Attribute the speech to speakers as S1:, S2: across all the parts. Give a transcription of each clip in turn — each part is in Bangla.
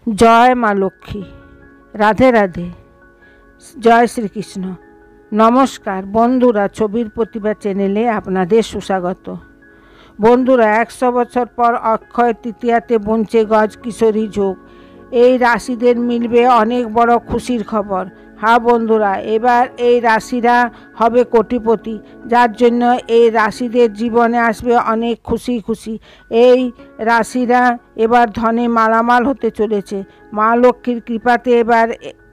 S1: জয় মা লক্ষ্মী। রাধে রাধে। জয় শ্রীকৃষ্ণ। নমস্কার বন্ধুরা, ছবির প্রতিভা চ্যানেলে আপনাদের সুস্বাগত। বন্ধুরা, 100 বছর পর অক্ষয় তৃতীয়াতে বনছে গজ কিশোরী যোগ। এই রাশিদের মিলবে অনেক বড় খুশির খবর। হ্যাঁ বন্ধুরা, এবার এই রাশিরা হবে কোটিপতি, যার জন্য এই রাশিদের জীবনে আসবে অনেক খুশি। এই রাশিরা এবার ধনে মালামাল হতে চলেছে। মা লক্ষ্মীর কৃপাতে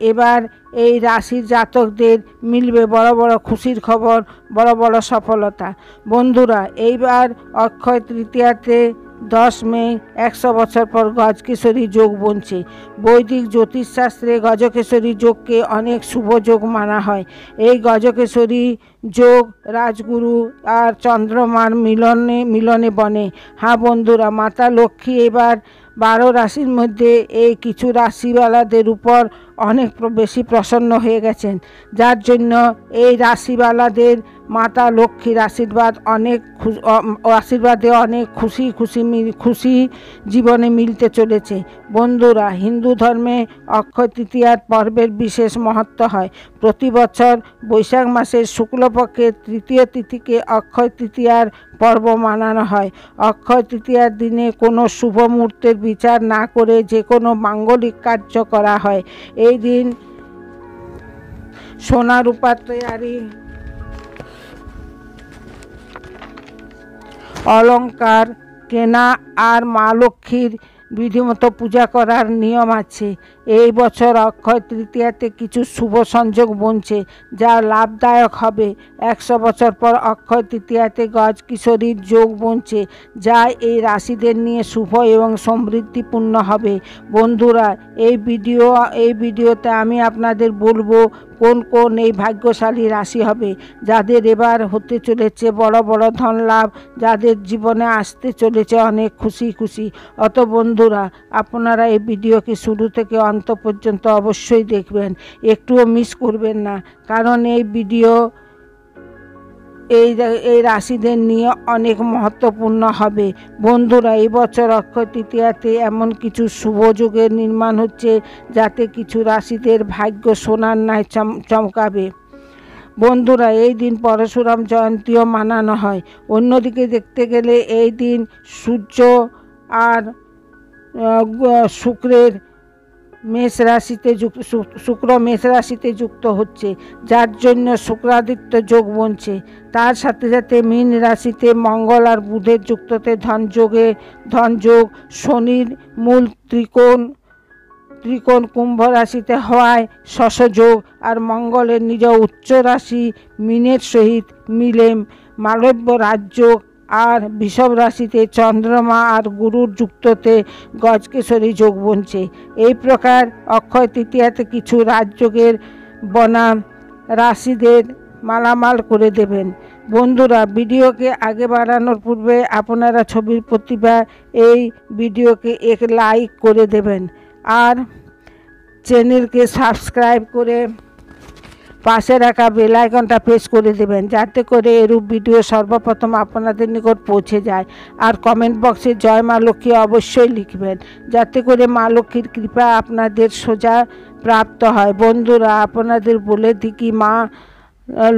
S1: এবার এই রাশির জাতকদের মিলবে বড় বড় খুশির খবর, বড় বড় সফলতা। বন্ধুরা, এইবার অক্ষয় তৃতীয়াতে 10 মে 100 বছর পর গজকেশরী যোগ বনছে। বৈদিক জ্যোতিষশাস্ত্রে গজকেশরী যোগকে অনেক শুভ যোগ মানা হয়। এই গজকেশরী যোগ রাজগুরু আর চন্দ্রমার মিলনে বনে। হ্যাঁ বন্ধুরা, মাতা লক্ষ্মী এবার 12 রাশির মধ্যে এই কিছু রাশিওয়ালাদের উপর অনেক বেশি প্রসন্ন হয়ে গেছেন, যার জন্য এই রাশিওয়ালাদের মাতা লক্ষ্মীর আশীর্বাদে অনেক খুশি জীবনে মিলতে চলেছে। বন্ধুরা, হিন্দু ধর্মে অক্ষয় তৃতীয়ার পর্বের বিশেষ মহত্ব হয়। প্রতি বছর বৈশাখ মাসের শুক্লপক্ষের তৃতীয় তিথিকে অক্ষয় তৃতীয়ার পর্ব মানানো হয়। অক্ষয় তৃতীয়ার দিনে কোনো শুভ মুহূর্তের বিচার না করে যে কোনো মাঙ্গলিক কার্য করা হয়। এই দিন সোনা রূপা তৈয়ারি, অলংকার কেনা আর মা লক্ষ্মীর বিধিমতো পূজা করার নিয়ম আছে। এই বছর অক্ষয় তৃতীয়াতে কিছু শুভ সংযোগ বনছে, যা লাভদায়ক হবে। 100 বছর পর অক্ষয় তৃতীয়াতে গজ কিশোরীর যোগ বনছে, যা এই রাশিদের নিয়ে শুভ এবং সমৃদ্ধিপূর্ণ হবে। বন্ধুরা, এই ভিডিওতে আমি আপনাদের বলবো কোন এই ভাগ্যশালী রাশি হবে, যাদের এবার হতে চলেছে বড় বড় ধন লাভ, যাদের জীবনে আসতে চলেছে অনেক খুশি। অত বন্ধুরা, আপনারা এই ভিডিওকে শুরু থেকে অন্ত পর্যন্ত অবশ্যই দেখবেন, একটুও মিস করবেন না, কারণ এই ভিডিও এই রাশিদের নিয়ে অনেক মহত্বপূর্ণ হবে। বন্ধুরা, এই বছর অক্ষয় তৃতীয়াতে এমন কিছু শুভ যোগের নির্মাণ হচ্ছে, যাতে কিছু রাশিদের ভাগ্য সোনার ন্যায় চমকাবে। বন্ধুরা, এই দিন পরশুরাম জয়ন্তীও মানানো হয়। অন্যদিকে দেখতে গেলে এই দিন সূর্য আর শুক্র মেষ রাশিতে যুক্ত হচ্ছে, যার জন্য শুক্রাদিত্য যোগ বনছে। তার সাথে মীন রাশিতে মঙ্গল আর বুধের যুক্ততে ধনযোগ, শনির মূল ত্রিকোণ কুম্ভ রাশিতে হওয়ায় শশযোগ, আর মঙ্গলের নিজ উচ্চ রাশি মীনের সহিত মিলে মালব্য রাজযোগ, আর বৃষভ রাশিতে চন্দ্রমা আর গুরুর যুক্ততে গজকেশরী যোগ বনছে। এই প্রকার অক্ষয় তৃতীয়াতে কিছু রাজযোগের বনাম রাশিদের মালামাল করে দেবেন। বন্ধুরা, ভিডিওকে আগে বাড়ানোর পূর্বে আপনারা ছবির প্রতিভা এই ভিডিওকে এক লাইক করে দেবেন, আর চ্যানেলকে সাবস্ক্রাইব করে পাশে রাখা বেল আইকনটা প্রেস করে দেবেন, যাতে করে এরূপ ভিডিও সর্বপ্রথম আপনাদের নিকট পৌঁছে যায়। আর কমেন্ট বক্সে জয় মা লক্ষ্মী অবশ্যই লিখবেন, যাতে করে মা লক্ষ্মীর কৃপা আপনাদের সোজা প্রাপ্ত হয়। বন্ধুরা, আপনাদের বলে দিই, মা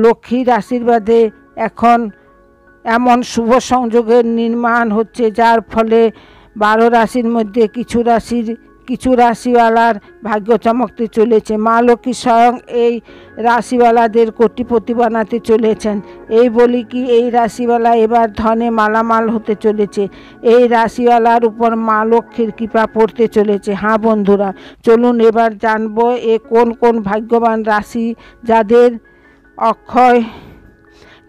S1: লক্ষ্মীর আশীর্বাদে এখন এমন শুভ সংযোগের নির্মাণ হচ্ছে, যার ফলে 12 রাশির মধ্যে কিছু রাশিওয়ালার ভাগ্য চমকতে চলেছে। মা লক্ষ্মী স্বয়ং এই রাশিওয়ালাদের কোটিপতি বানাতে চলেছেন। এই বলি কি, এই রাশিওয়ালা এবার ধনে মালামাল হতে চলেছে। এই রাশিওয়ালার উপর মা লক্ষ্মীর কৃপা পড়তে চলেছে। হ্যাঁ বন্ধুরা, চলুন এবার জানবো কোন ভাগ্যবান রাশি, যাদের অক্ষয়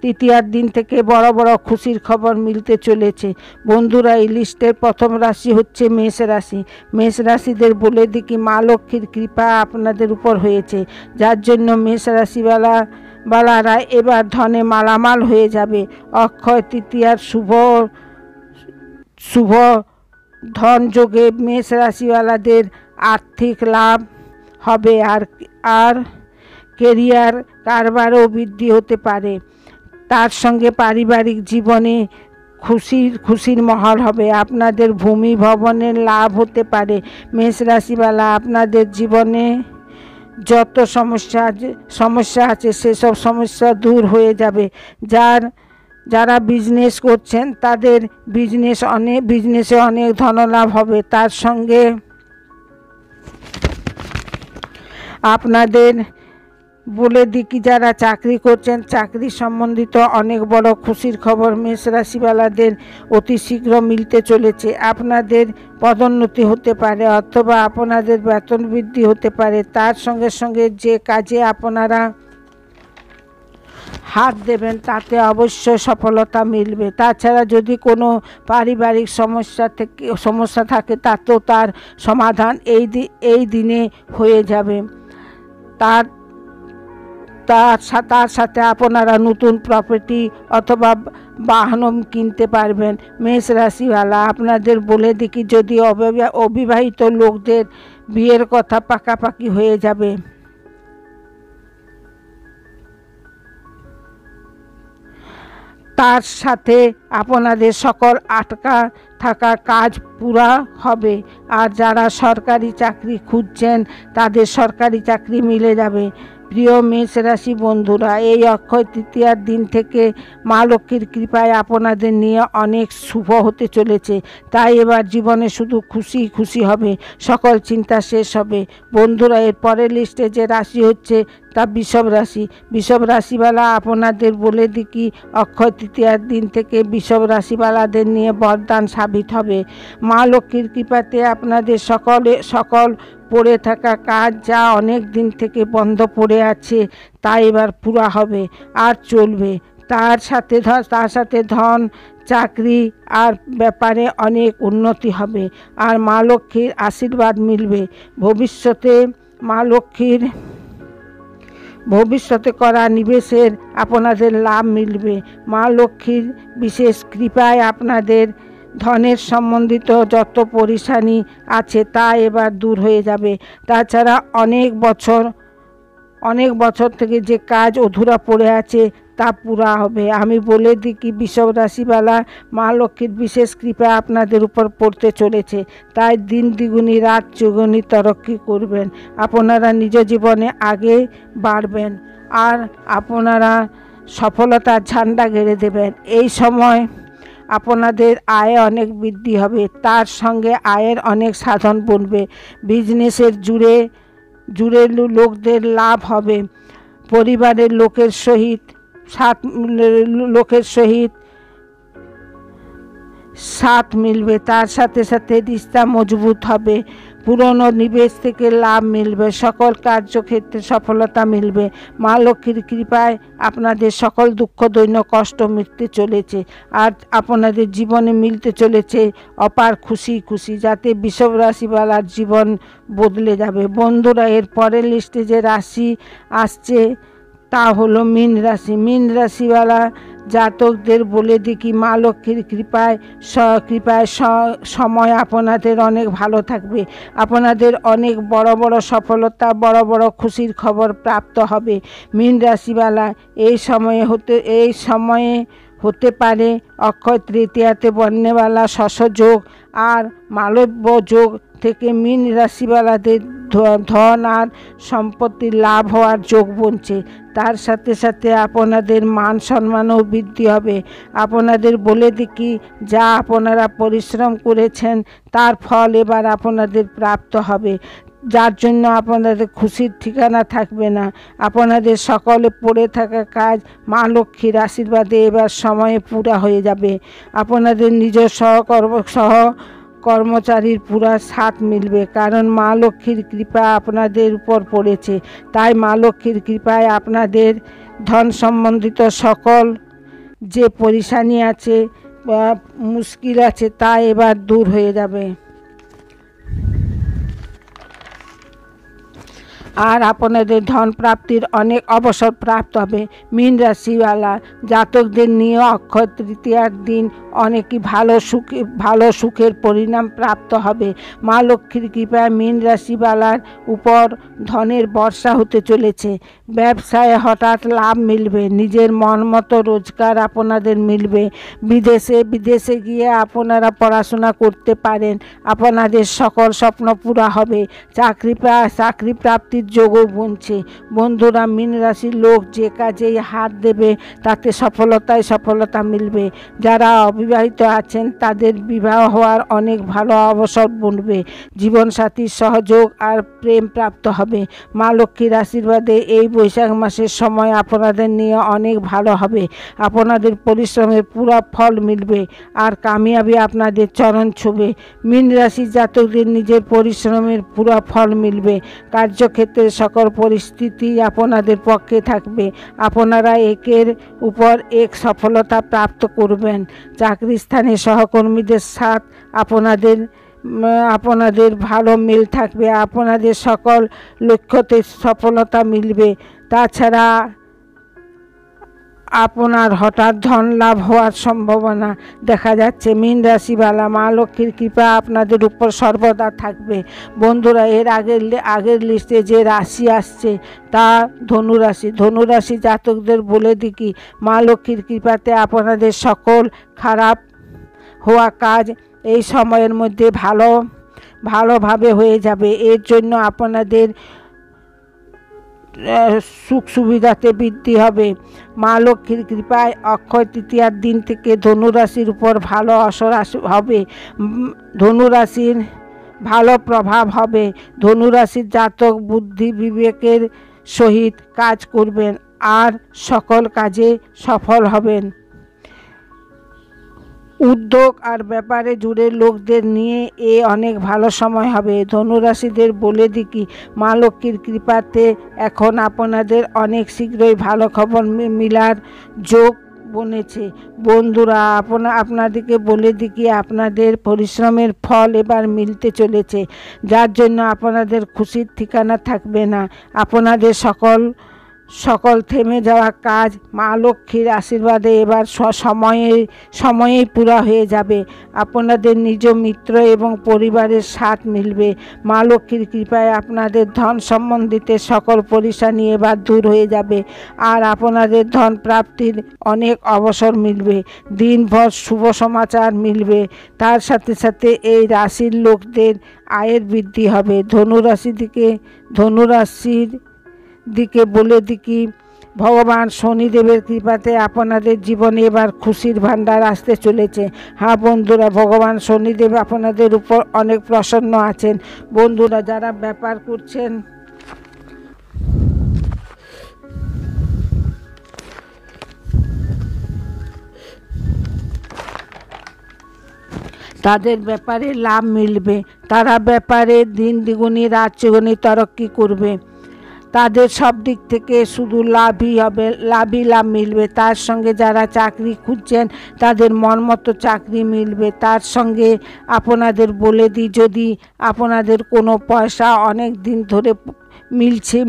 S1: তৃতীয়ার দিন থেকে বড় বড় খুশির খবর মিলতে চলেছে। বন্ধুরা, এই লিস্টের প্রথম রাশি হচ্ছে মেষ রাশি। মেষ রাশিদের বলে দিই, মা লক্ষ্মীর কৃপা আপনাদের উপর হয়েছে, যার জন্য মেষ রাশিওয়ালারা এবার ধনে মালামাল হয়ে যাবে। অক্ষয় তৃতীয়ার শুভ ধন যোগে মেষ রাশিওয়ালাদের আর্থিক লাভ হবে, আর কেরিয়ার কারবারও বৃদ্ধি হতে পারে। তার সঙ্গে পারিবারিক জীবনে খুশির মহল হবে। আপনাদের ভূমি ভবনের লাভ হতে পারে। মেষ রাশিওয়ালা, আপনাদের জীবনে যত সমস্যা আছে সেসব সমস্যা দূর হয়ে যাবে। যারা বিজনেস করছেন তাদের বিজনেসে অনেক ধনলাভ হবে। তার সঙ্গে আপনাদের বলে দিই কি, যারা চাকরি করছেন চাকরি সম্বন্ধিত অনেক বড় খুশির খবর মেষ রাশিওয়ালাদের অতি শীঘ্র মিলতে চলেছে। আপনাদের পদোন্নতি হতে পারে অথবা আপনাদের বেতন বৃদ্ধি হতে পারে। তার সঙ্গে সঙ্গে যে কাজে আপনারা হাত দেবেন তাতে অবশ্যই সফলতা মিলবে। তাছাড়া যদি কোনো পারিবারিক সমস্যা থাকে তাতেও তার সমাধান এই দিনে হয়ে যাবে। তার সাথে আপনারা নতুন প্রপার্টি অথবা বাহন কিনতে পারবেন। মেষ রাশিওয়ালা, আপনাদের বলে দেখি, যদি অবিবাহিত লোকদের বিয়ের কথা পাকাপাকি হয়ে যাবে। তার সাথে আপনাদের সকল আটকা থাকা কাজ পুরা হবে। আর যারা সরকারি চাকরি খুঁজছেন তাদের সরকারি চাকরি মিলে যাবে। প্রিয় মেষ রাশি বন্ধুরা, এই অক্ষয় তৃতীয়ার দিন থেকে মা লক্ষ্মীর কৃপায় আপনাদের নিয়ে অনেক শুভ হতে চলেছে। তাই এবার জীবনে শুধু খুশি হবে, সকল চিন্তা শেষ হবে। বন্ধুরা, এর পরের লিস্টে যে রাশি হচ্ছে তা বৃষভ রাশি। বৃষভ রাশিওয়ালা, আপনাদের বলে দিই কি, অক্ষয় তৃতীয়ার দিন থেকে বৃষভ রাশিওয়ালাদের নিয়ে বরদান সাবিত হবে। মা লক্ষ্মীর কৃপাতে আপনাদের সকল পড়ে থাকা কাজ, যা অনেক দিন থেকে বন্ধ পড়ে আছে, তা এবার পুরা হবে আর চলবে। তার সাথে ধন, চাকরি আর ব্যাপারে অনেক উন্নতি হবে আর মা লক্ষ্মীর আশীর্বাদ মিলবে। ভবিষ্যতে করা নিবেশের আপনাদের লাভ মিলবে। মা লক্ষ্মীর বিশেষ কৃপায় আপনাদের ধনের সম্বন্ধিত যত পরেশানি আছে তা এবার দূর হয়ে যাবে। তাছাড়া অনেক বছর থেকে যে কাজ অধুরা পড়ে আছে তা পুরা হবে। আমি বলে দিই কি, বৃষভ রাশিওয়ালা, মা লক্ষ্মীর বিশেষ কৃপা আপনাদের উপর পড়তে চলেছে। তাই দিন দ্বিগুণী রাত চৌগুণী তরক্কি করবেন। আপনারা নিজ জীবনে আগে বাড়বেন আর আপনারা সফলতার ঝান্ডা গেড়ে দেবেন। এই সময় আপনাদের আয়ে অনেক বৃদ্ধি হবে, তার সঙ্গে আয়ের অনেক সাধন বনবে। বিজনেসের জুড়ে লোকদের লাভ হবে। পরিবারের লোকের সহিত সাথ মিলবে। তার সাথে রিশতা মজবুত হবে। পুরনো নিবেশ থেকে লাভ মিলবে। সকল কার্যক্ষেত্রে সফলতা মিলবে। মা লক্ষ্মীর কৃপায় আপনাদের সকল দুঃখ দৈন্য কষ্ট মিটতে চলেছে আর আপনাদের জীবনে মিলতে চলেছে অপার খুশি, যাতে বৃষভ রাশিওয়ালার জীবন বদলে যাবে। বন্ধুরা, এর পরের লিস্টে যে রাশি আসছে তা হলো মীন রাশি। মীন রাশিওয়ালা জাতকদের বলে দেখি, মা লক্ষ্মীর কৃপায় সময় আপনাদের অনেক ভালো থাকবে। আপনাদের অনেক বড় সফলতা, বড় খুশির খবর প্রাপ্ত হবে। মীন রাশিওয়ালা, এই সময়ে হতে পারে অক্ষয় তৃতীয়াতে বন্যেওয়ালা শশযোগ আর মালব্য যোগ থেকে মীন রাশিওয়ালাদের ধন আর সম্পত্তির লাভ হওয়ার যোগ বনছে। তার সাথে আপনাদের মান সম্মানও বৃদ্ধি হবে। আপনাদের বলে দেখি, যা আপনারা পরিশ্রম করেছেন তার ফল এবার আপনাদের প্রাপ্ত হবে, যার জন্য আপনাদের খুশির ঠিকানা থাকবে না। আপনাদের সকলে পড়ে থাকা কাজ মা লক্ষ্মীর আশীর্বাদে এবার সময়ে পুরা হয়ে যাবে। আপনাদের নিজ কর্মচারীর পুরা সাথ মিলবে, কারণ মা লক্ষ্মীর কৃপা আপনাদের উপর পড়েছে। তাই মা লক্ষ্মীর কৃপায় আপনাদের ধন সম্বন্ধিত সকল যে পরেশানি আছে বা মুশকিল আছে তা এবার দূর হয়ে যাবে। আর আপনাদের ধন প্রাপ্তির অনেক অবসর প্রাপ্ত হবে। মীন রাশিওয়ালা জাতকদের নিয়ে অক্ষয় তৃতীয়ার দিন অনেকই ভালো সুখের পরিণাম প্রাপ্ত হবে। মা লক্ষ্মীর কৃপায় মীন রাশিওয়ালার উপর ধনের বর্ষা হতে চলেছে। ব্যবসায় হঠাৎ লাভ মিলবে। নিজের মন মতো রোজগার আপনাদের মিলবে। বিদেশে গিয়ে আপনারা পড়াশোনা করতে পারেন। আপনাদের সকল স্বপ্ন পুরা হবে। চাকরি প্রাপ্তির যোগও বনছে। বন্ধুরা, মীন রাশির লোক যে কাজেই হাত দেবে তাতে সফলতা মিলবে। যারা অবিবাহিত আছেন তাদের বিবাহ হওয়ার অনেক ভালো অবসর বনবে। জীবনসাথীর সহযোগ আর প্রেম প্রাপ্ত হবে। মা লক্ষ্মীর আশীর্বাদে এই বৈশাখ মাসের সময় আপনাদের নিয়ে অনেক ভালো হবে। আপনাদের পরিশ্রমের পুরো ফল মিলবে আর কামিয়াবি আপনাদের চরণ ছোঁবে। মীন রাশির জাতকদের নিজের পরিশ্রমের পুরো ফল মিলবে। কার্যক্ষেত্রে সকল পরিস্থিতি আপনাদের পক্ষে থাকবে। আপনারা একের উপর এক সফলতা প্রাপ্ত করবেন। চাকরি স্থানে সহকর্মীদের সাথে আপনাদের ভালো মিল থাকবে। আপনাদের সকল লক্ষ্যতে সফলতা মিলবে। তাছাড়া আপনার হঠাৎ ধন লাভ হওয়ার সম্ভাবনা দেখা যাচ্ছে। মীন রাশিওয়ালা মা লক্ষ্মীর কৃপা আপনাদের উপর সর্বদা থাকবে। বন্ধুরা, এর আগের লিস্টে যে রাশি আসছে তা ধনুরাশি জাতকদের বলে দিই কি, মা লক্ষ্মীর কৃপাতে আপনাদের সকল খারাপ হওয়া কাজ এই সময়ের মধ্যে ভালোভাবে হয়ে যাবে। এর জন্য আপনাদের সুখ সুবিধাতে বৃদ্ধি হবে। মা লক্ষ্মীর কৃপায় অক্ষয় তৃতীয়ার দিন থেকে ধনুরাশির উপর ভালো আসর হবে। ধনুরাশির ভালো প্রভাব হবে। ধনুরাশির জাতক বুদ্ধি বিবেকের সহিত কাজ করবেন আর সকল কাজে সফল হবেন। উদ্যোগ আর ব্যাপারে জুড়ে লোকদের নিয়ে অনেক ভালো সময় হবে। ধনুরাশিদের বলে দিই কি, মা লক্ষ্মীর কৃপাতে এখন আপনাদের অনেক শীঘ্রই ভালো খবর মিলার যোগ বনেছে। বন্ধুরা, আপনাদেরকে বলে দিই কি, আপনাদের পরিশ্রমের ফল এবার মিলতে চলেছে, যার জন্য আপনাদের খুশির ঠিকানা থাকবে না। আপনাদের সকল থেমে যাওয়া কাজ মা লক্ষ্মীর আশীর্বাদে এবার সময়েই পুরা হয়ে যাবে। আপনাদের নিজ মিত্র এবং পরিবারের সাথ মিলবে। মা লক্ষ্মীর কৃপায় আপনাদের ধন সম্বন্ধিত সকল পরেশানি এবার দূর হয়ে যাবে আর আপনাদের ধন প্রাপ্তির অনেক অবসর মিলবে। দিনভর শুভ সমাচার মিলবে। তার সাথে সাথে এই রাশির লোকদের আয়ের বৃদ্ধি হবে। ধনুরাশির দিকে বলে দিকি, ভগবান শনিদেবের কৃপাতে আপনাদের জীবনে এবার খুশির ভান্ডার আসতে চলেছে। হ্যাঁ বন্ধুরা, ভগবান শনিদেব আপনাদের উপর অনেক প্রসন্ন আছেন। বন্ধুরা, যারা ব্যাপার করছেন তাদের ব্যাপারে লাভ মিলবে। তারা ব্যাপারে দিন দ্বিগুণী রাত চৌগুণী তরক্কি করবে। তাদের সব দিক থেকে শুধু লাভ মিলবে। তার সঙ্গে যারা চাকরি খুঁজছেন তাদের মন মতো চাকরি মিলবে। তার সঙ্গে আপনাদের বলে দিই, যদি আপনাদের কোনো পয়সা অনেক দিন ধরে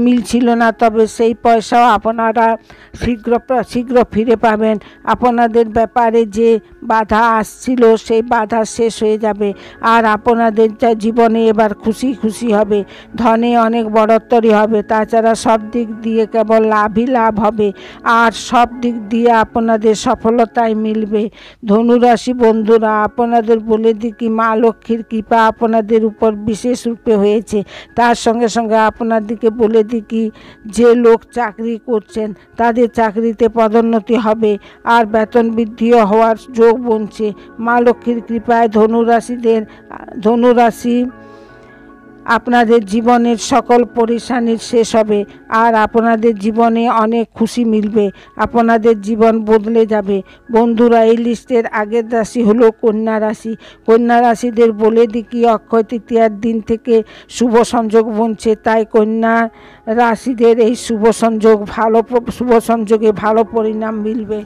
S1: মিলছিল না, তবে সেই পয়সাও আপনারা শীঘ্র ফিরে পাবেন। আপনাদের ব্যাপারে যে বাধা আসছিল সেই বাধা শেষ হয়ে যাবে আর আপনাদের জীবনে এবার খুশি হবে। ধনে অনেক বড়োত্তরই হবে। তাছাড়া সব দিক দিয়ে কেবল লাভ হবে আর সব দিক দিয়ে আপনাদের সফলতাই মিলবে। ধনুরাশি বন্ধুরা, আপনাদের বলে দিই কি, মা লক্ষ্মীর কৃপা আপনাদের উপর বিশেষ রূপে হয়েছে। তার সঙ্গে সঙ্গে আপনাদেরকে বলে দিই কি, যে লোক চাকরি করছেন তাদের চাকরিতে পদোন্নতি হবে আর বেতন বৃদ্ধিও হওয়ার যোগ বনছে। মা লক্ষ্মীর কৃপায় ধনুরাশি আপনাদের জীবনের সকল পরেশানির শেষ হবে আর আপনাদের জীবনে অনেক খুশি মিলবে। আপনাদের জীবন বদলে যাবে। বন্ধুরা, এই লিস্টের আগের রাশি হলো কন্যা রাশি। কন্যা রাশিদের বলে দিই কি, অক্ষয় তৃতীয়ার দিন থেকে শুভ সংযোগ বনছে। তাই কন্যা রাশিদের এই শুভ সংযোগে ভালো পরিণাম মিলবে।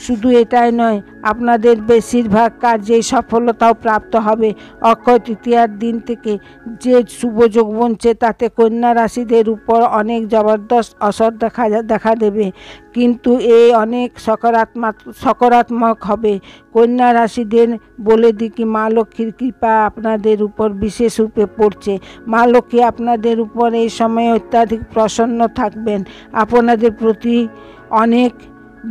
S1: শুধু এটাই নয়, আপনাদের বেশিরভাগ কাজেই সফলতাও প্রাপ্ত হবে। অক্ষয় তৃতীয়ার দিন থেকে যে শুভযোগ বনছে, তাতে কন্যা রাশিদের উপর অনেক জবরদস্ত অসর দেখা দেবে, কিন্তু এই অনেক সকারাত্মক হবে। কন্যা রাশিদের বলে দিই কি মা লক্ষ্মীর কৃপা আপনাদের উপর বিশেষ রূপে পড়ছে। মা লক্ষ্মী আপনাদের উপর এই সময়ে অত্যাধিক প্রসন্ন থাকবেন, আপনাদের প্রতি অনেক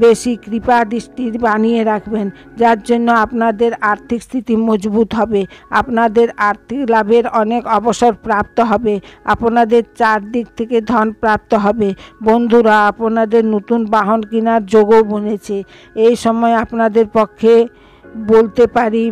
S1: বেশি কৃপা দৃষ্টি বানিয়ে রাখবেন, যার জন্য আপনাদের আর্থিক স্থিতি মজবুত হবে, আপনাদের আর্থিক লাভের অনেক অবসর প্রাপ্ত হবে, আপনাদের চারদিক থেকে ধন প্রাপ্ত হবে। বন্ধুরা, আপনাদের নতুন বাহন কেনার যোগও বনেছে। এই সময় আপনাদের পক্ষে বলতে পারি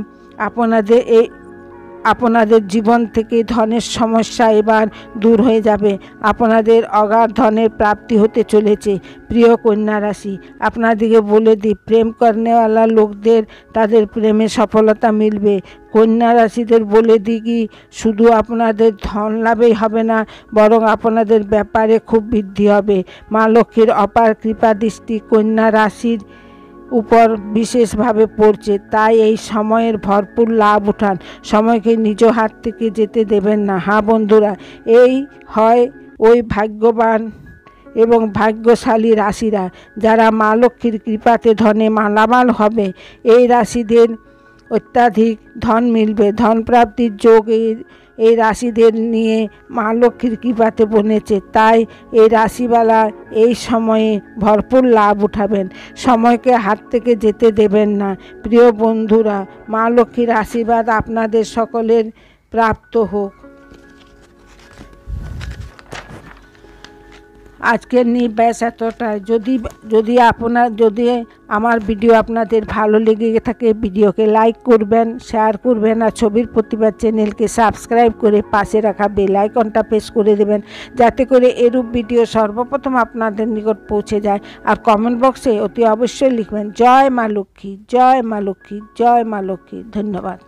S1: আপনাদের জীবন থেকে ধনের সমস্যা এবার দূর হয়ে যাবে, আপনাদের অগাধ ধনের প্রাপ্তি হতে চলেছে। প্রিয় কন্যা রাশি, আপনাদেরকে বলে দিই, প্রেম করনেওয়ালা লোকদের তাদের প্রেমে সফলতা মিলবে। কন্যা রাশিদের বলে দিই কি শুধু আপনাদের ধন লাভই হবে না, বরং আপনাদের ব্যাপারে খুব বৃদ্ধি হবে। মা লক্ষ্মীর অপার কৃপা দৃষ্টি কন্যা রাশির উপর বিশেষভাবে পড়ছে, তাই এই সময়ের ভরপুর লাভ উঠান, সময়কে নিজ হাত থেকে যেতে দেবেন না। হ্যাঁ বন্ধুরা, এই হয় ওই ভাগ্যবান এবং ভাগ্যশালী রাশিরা যারা মা লক্ষ্মীর কৃপাতে ধনে মালামাল হবে। এই রাশিদের অত্যাধিক ধন মিলবে, ধন প্রাপ্তির যোগ এই রাশিদের নিয়ে মা লক্ষ্মীর কৃপাতে বনেছে, তাই এই রাশিওয়ালা এই সময়ে ভরপুর লাভ উঠাবেন, সময়কে হাত থেকে যেতে দেবেন না। প্রিয় বন্ধুরা, মা লক্ষ্মীর আশীর্বাদ আপনাদের সকলের প্রাপ্ত হোক। আজকের নিয়ে ব্যাস এতটাই। যদি আমার ভিডিও আপনাদের ভালো লেগে থাকে, ভিডিওকে লাইক করবেন, শেয়ার করবেন, আর ছবির প্রতিবাদ চ্যানেলকে সাবস্ক্রাইব করে পাশে রাখা বেল আইকনটা প্রেস করে দেবেন, যাতে করে এরূপ ভিডিও সর্বপ্রথম আপনাদের নিকট পৌঁছে যায়। আর কমেন্ট বক্সে অতি অবশ্যই লিখবেন জয় মা লক্ষ্মী, জয় মা লক্ষ্মী, জয় মা লক্ষ্মী। ধন্যবাদ।